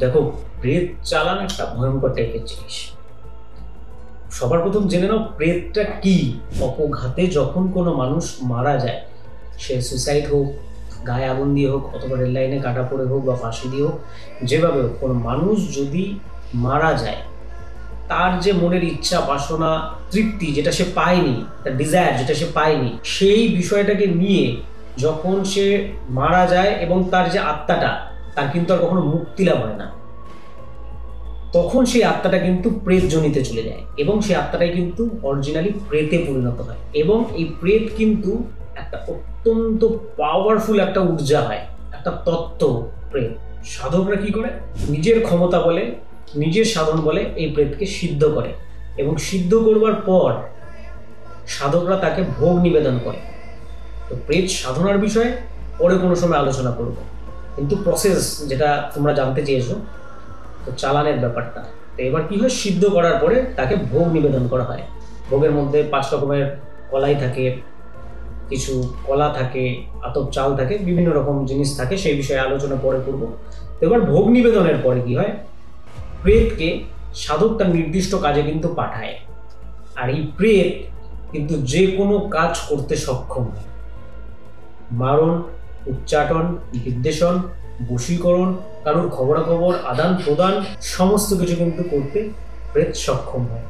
দেখো, প্রেত চালান একটা ভয়ঙ্কর টাইপের জিনিস। সবার প্রথম জেনে নাও প্রেতটা কি। অপঘাতে যখন কোনো মানুষ মারা যায়, সে সুইসাইড হোক, গায়ে আগুন দিয়ে হোক, অথবা রেল লাইনে কাটা পড়ে হোক বা ফাঁসি দিয়ে হোক, যেভাবে হোক কোনো মানুষ যদি মারা যায়, তার যে মনের ইচ্ছা, বাসনা, তৃপ্তি যেটা সে পায়নি, তার ডিজায়ার যেটা সে পায়নি, সেই বিষয়টাকে নিয়ে যখন সে মারা যায় এবং তার যে আত্মাটা, তার কিন্তু আর কখনো মুক্তি লাভ হয় না। তখন সেই আত্মাটা কিন্তু প্রেত জনিতে চলে যায় এবং সেই আত্মাটাই কিন্তু অরিজিনালি প্রেতে পরিণত হয়। এবং এই প্রেত কিন্তু একটা অত্যন্ত পাওয়ারফুল একটা ঊর্জা হয়, একটা তত্ত্ব প্রেত। সাধকরা কি করে, নিজের ক্ষমতা বলে, নিজের সাধন বলে এই প্রেতকে সিদ্ধ করে, এবং সিদ্ধ করবার পর সাধকরা তাকে ভোগ নিবেদন করে। তো প্রেত সাধনার বিষয়ে পরে কোনো সময় আলোচনা করব, কিন্তু প্রসেস যেটা তোমরা জানতে চেয়েছো, তো চালানের ব্যাপারটা। তো এবার কি হয়, সিদ্ধ করার পরে তাকে ভোগ নিবেদন করা হয়। ভোগের মধ্যে 5 রকমের কলাই থাকে, কিছু কলা থাকে, আতপ চাল থাকে, বিভিন্ন রকম জিনিস থাকে, সেই বিষয়ে আলোচনা পরে করব। তো এবার ভোগ নিবেদনের পরে কি হয়, প্রেতকে সাধক তার নির্দিষ্ট কাজে কিন্তু পাঠায়। আর এই প্রেত কিন্তু যে কোনো কাজ করতে সক্ষম হয়। মারণ, উচ্চাটন, নির্দেশন, বশীকরণ, কারোর খবরাখবর আদান প্রদান, সমস্ত কিছু কিন্তু করতে প্রেত সক্ষম হয়।